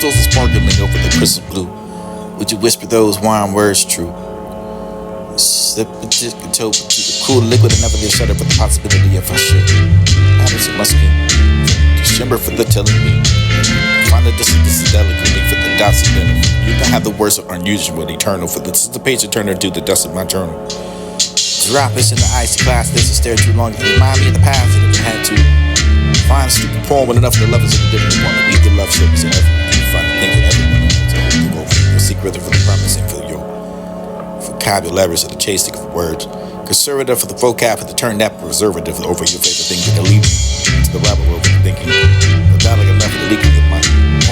crystals are sparkling over the crystal blue. Would you whisper those warm words true? Slip a tick and toe to the cool liquid and never get shut up for the possibility of a shit. Matters it must be. To shimmer for the telling me. Find the distance delicately for the dots of benefit. You can have the words of unusual and eternal. For this is the page to turn to the dust of my journal. Drop us in the icy glass. This is stare too long to remind me of the past that if I had to. Find a stupid poem with enough of the lovers of the different one. Meet the love service and everyone. You find the thing that everyone else. I hope you go for your secret for the promising for your vocabularies of the chasing of words. Conservative for the vocab, for the turn that preservative over your favorite thing. You can leave to the rabble over thinking. But not like enough of the leaking of my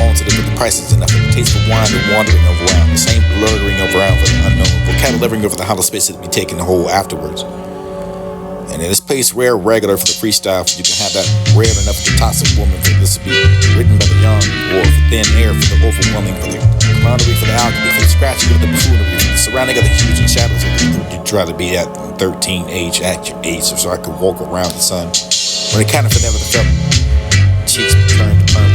own to the prices enough of the taste of wine and wandering around. The same blurring around for the unknown. Vocabulary over the hollow space that be taken the whole afterwards. And in this place, rare, regular for the freestyle, you can have that rare enough for the toxic woman for this to be written by the young, or for thin air for the overwhelming, for the clownery, for the alchemy, for the scratching of the buffoonery, for the surrounding of the huge and shadows of you try to be at 13 age, at your age, so I could walk around the sun. When it kind of never felt cheeks turned to perm,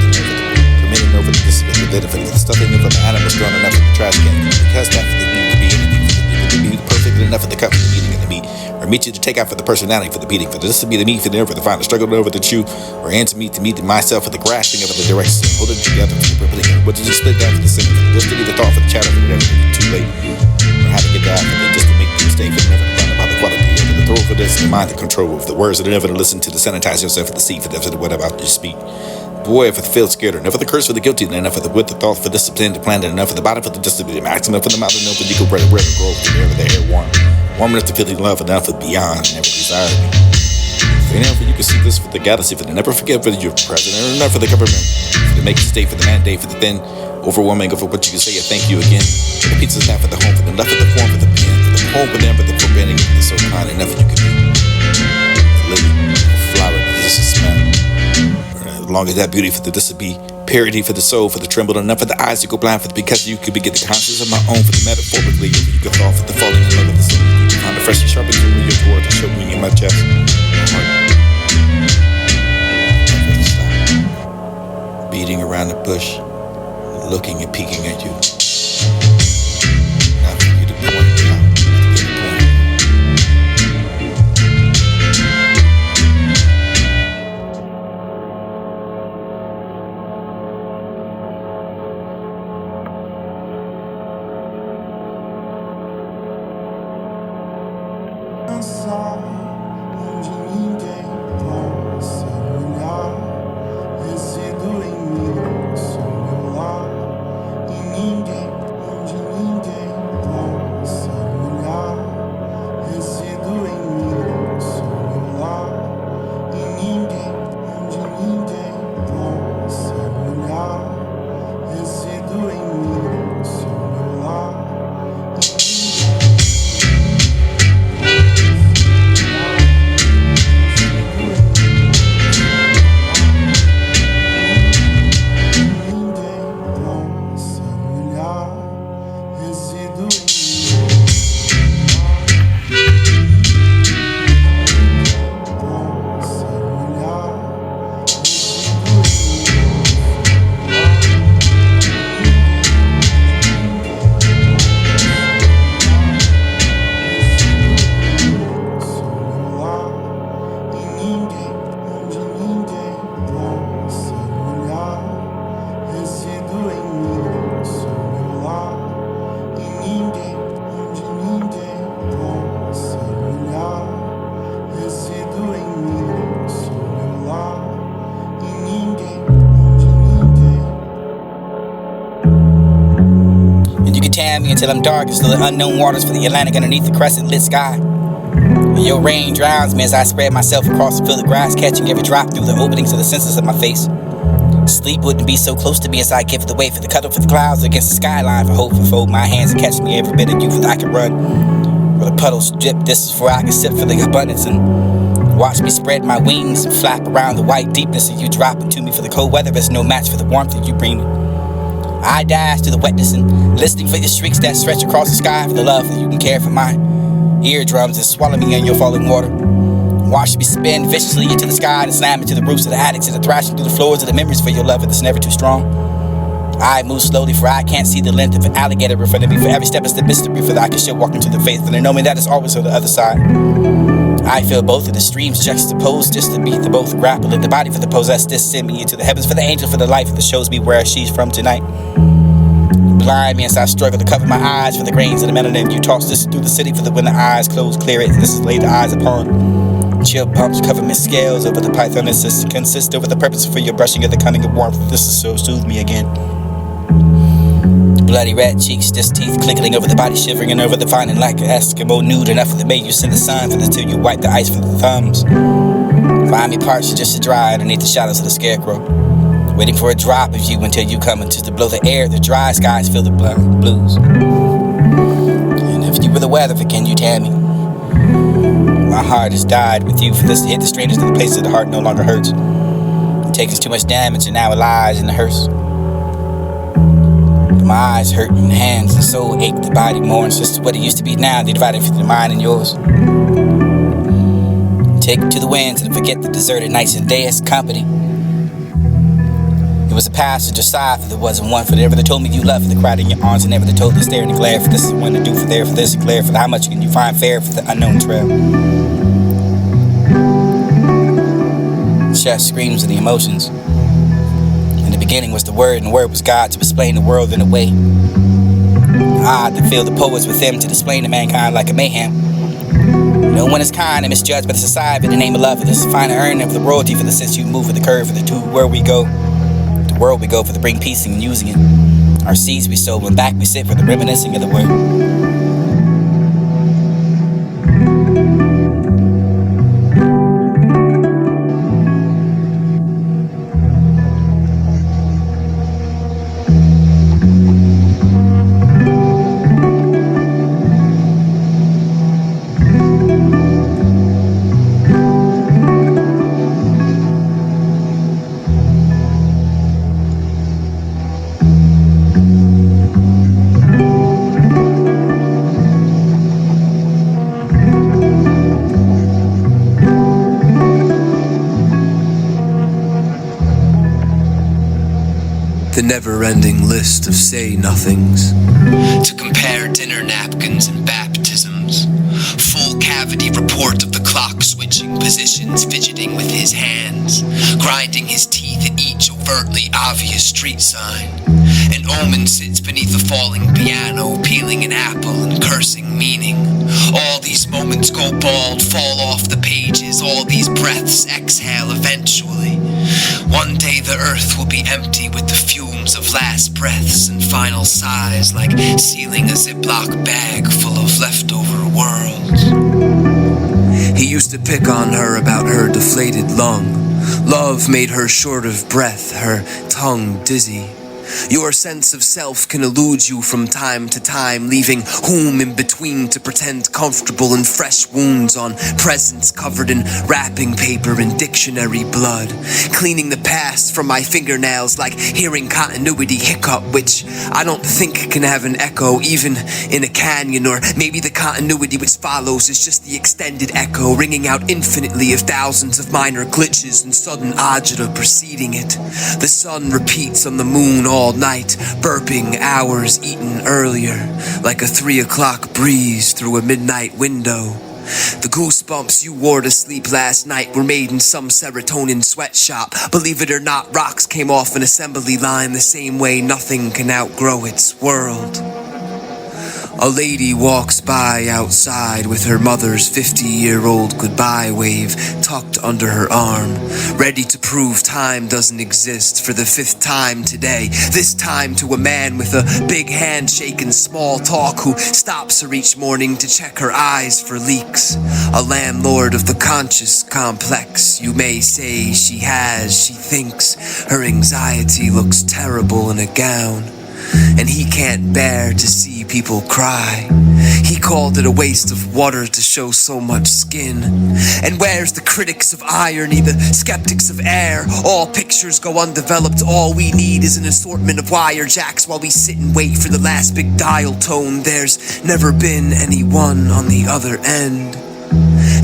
permitting over the disability, the stuffing of the animals drawn enough of the trash can, because that for the need to be anything, for the need to be perfect enough of the cup for the meeting of the meat. Or meet you to take out for the personality, for the beating, for this to be the need, for the never, to find the struggle over the truth, or and to meet myself, for the grasping of the direction, holding it together, for the rippling, what did you split down for the sin, for the just to be the thought, for the chatter, for whatever, too late, or how to get down, for the just to make things stay, for the never to find about the quality, for the throw for this, the mind, the control of the words, that never to listen to, the sanitize yourself, for the see, for the whatever about you speak. Boy, if it feels scared, enough for the curse for the guilty, enough for the with the thought, for discipline, the plan, enough for the body, for the just to be the maximum, for the mouth, enough for the equal bread, and grow, for the air, the hair warm. Warm enough to feel the love, enough for beyond, never desire me. For enough for you can see this for the galaxy, for the never forget for your president, enough for the government, for the make it stay, for the mandate, for the thin, overwhelming, for what you can say, thank you again. For the pizza's not for the home, for the left for the form, for the pen, for the home, for them, for the forbidding, for the so kind, enough you can be. The lily, the flower, this is smell. As long as that beauty for the this to be parody for the soul, for the tremble, enough for the eyes to go blind, for the, because you could be get the conscience of my own, for the metaphorically, you could fall for the falling in love with the soul. You can find the fresh and sharp into your door to show me in my chest. My heart. Beating around the bush, looking and peeking at you. Not for you to point me out, to get a point. Onde ninguém possa olhar, resido em mim, sou meu lar. E ninguém, onde ninguém possa olhar, resido em mim, sou meu lar. E ninguém, onde ninguém possa olhar, resido em mim, sou meu lar. Me until I'm dark as the unknown waters for the Atlantic underneath the crescent lit sky. Your rain drowns me as I spread myself across the field of grass, catching every drop through the openings of the senses of my face. Sleep wouldn't be so close to me as I give the way for the cuddle for the clouds against the skyline, for hope, for fold my hands and catch me every bit of you for I can run. Where the puddles drip, this is where I can sip for the abundance and watch me spread my wings and flap around the white deepness of you dropping to me for the cold weather. There's no match for the warmth that you bring me. I dash to the wetness and listening for your shrieks that stretch across the sky, for the love that you can care for my eardrums and swallow me in your falling water. Watch me spin viciously into the sky and slam into the roofs of the attics and the thrashing through the floors of the memories for your love that's never too strong. I move slowly, for I can't see the length of an alligator in front of me. For every step is the mystery, for that I can still walk into the faith, and I know me that is always on the other side. I feel both of the streams juxtaposed, just to beat the both grapple in the body for the possessed. This send me into the heavens for the angel, for the life that shows me where she's from tonight. Blind me as I struggle to cover my eyes for the grains of the melanin. You toss this through the city for the when the eyes close, clear it. This is laid the eyes upon. Chill bumps cover my scales over the python. This consist over the purpose for your brushing of the cunning of warmth. This is so soothe me again. Bloody red cheeks, just teeth clicking over the body, shivering and over the finding like an Eskimo nude enough for the May you send the sun for the till you wipe the ice for the thumbs. Find me parched just to dry underneath the shadows of the scarecrow, waiting for a drop of you until you come and just to blow the air. The dry skies fill the blues. And if you were the weather, can you tell me? My heart has died with you for this to hit the strangers to the place that the heart no longer hurts. Taking too much damage and now it lies in the hearse. My eyes hurt and hands and soul ache, the body mourns just what it used to be now, they divided between mine and yours. Take it to the winds and forget the deserted nights and days company. It was a passenger side, for there wasn't one for never that told me you loved for the crowd in your arms and never that told the stare and the glare for this is when to do for there for this and glare for how much can you find fair for the unknown trail. Chest screams of the emotions. In the beginning was the word, and the word was God to explain the world in a way. Odd to feel the poets with them to display to mankind like a mayhem. No one is kind and misjudged by the society in the name of love for this finer earning of the royalty for the sense you move for the curve for the two where we go. The world we go for the bring peace and using it. Our seeds we sow and back we sit for the reminiscing of the word. The never-ending list of say-nothings. To compare dinner napkins and baptisms. Full cavity report of the clock switching positions, fidgeting with his hands, grinding his teeth at each overtly obvious street sign. An omen sits beneath the falling piano, peeling an apple and cursing meaning. All these moments go bald, fall off the pages, all these breaths exhale eventually. One day the earth will be empty with the fumes of last breaths and final sighs, like sealing a Ziploc bag full of leftover worlds. He used to pick on her about her deflated lung. Love made her short of breath, her tongue dizzy. Your sense of self can elude you from time to time, leaving whom in between to pretend comfortable in fresh wounds on presents covered in wrapping paper and dictionary blood. Cleaning the past from my fingernails like hearing continuity hiccup, which I don't think can have an echo even in a canyon, or maybe the continuity which follows is just the extended echo ringing out infinitely of thousands of minor glitches and sudden agita preceding it. The sun repeats on the moon all night, burping hours eaten earlier, like a 3 o'clock breeze through a midnight window. The goosebumps you wore to sleep last night were made in some serotonin sweatshop. Believe it or not, rocks came off an assembly line the same way nothing can outgrow its world. A lady walks by outside with her mother's 50-year-old goodbye wave tucked under her arm, ready to prove time doesn't exist for the 5th time today, this time to a man with a big handshake and small talk who stops her each morning to check her eyes for leaks. A landlord of the conscious complex, you may say she thinks her anxiety looks terrible in a gown. And he can't bear to see people cry. He called it a waste of water to show so much skin. And where's the critics of irony, the skeptics of air? All pictures go undeveloped, all we need is an assortment of wire jacks while we sit and wait for the last big dial tone. There's never been anyone on the other end.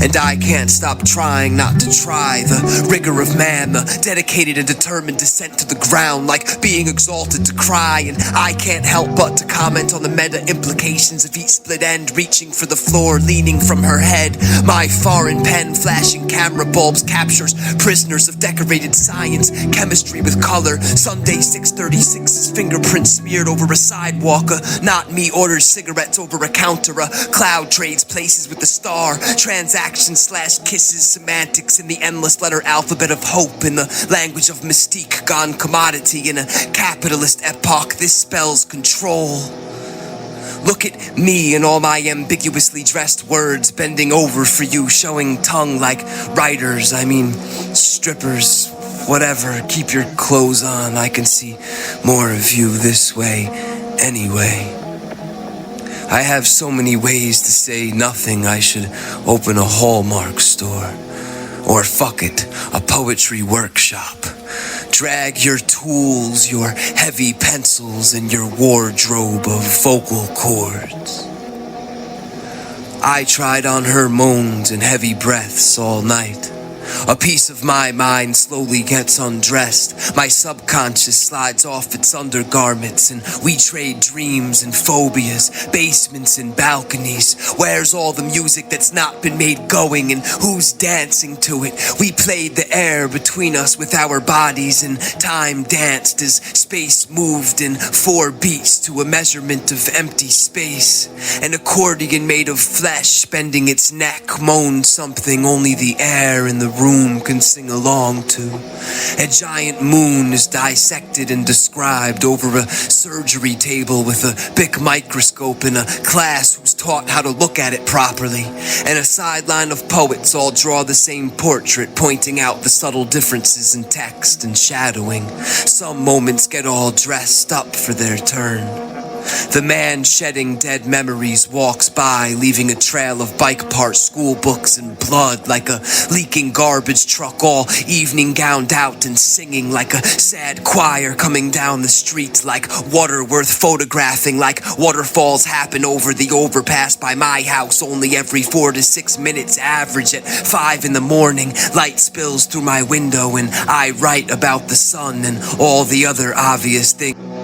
And I can't stop trying not to try the rigor of man, the dedicated and determined descent to the ground, like being exalted to cry. And I can't help but to comment on the meta implications of each split end, reaching for the floor, leaning from her head. My foreign pen flashing camera bulbs captures prisoners of decorated science, chemistry with color. Sunday 636's fingerprints smeared over a sidewalk. A not me orders cigarettes over a counter. A cloud trades places with the star. Transactions slash kisses, semantics in the endless letter alphabet of hope, in the language of mystique gone commodity. In a capitalist epoch, this spells control. Look at me and all my ambiguously dressed words bending over for you, showing tongue like writers, strippers, whatever. Keep your clothes on, I can see more of you this way anyway. I have so many ways to say nothing. I should open a Hallmark store. Or fuck it, a poetry workshop. Drag your tools, your heavy pencils, and your wardrobe of vocal cords. I tried on her moans and heavy breaths all night. A piece of my mind slowly gets undressed. My subconscious slides off its undergarments, and we trade dreams and phobias, basements and balconies. Where's all the music that's not been made going, and who's dancing to it? We played the air between us with our bodies, and time danced as space moved in 4 beats to a measurement of empty space. An accordion made of flesh bending its neck moaned something only the air in the room can sing along to. A giant moon is dissected and described over a surgery table with a big microscope in a class who's taught how to look at it properly. And a sideline of poets all draw the same portrait, pointing out the subtle differences in text and shadowing. Some moments get all dressed up for their turn. The man shedding dead memories walks by, leaving a trail of bike parts, school books, and blood, like a leaking garbage truck, all evening gowned out and singing like a sad choir coming down the street, like water worth photographing, like waterfalls happen over the overpass by my house only every 4 to 6 minutes, average at 5 in the morning. Light spills through my window and I write about the sun and all the other obvious things.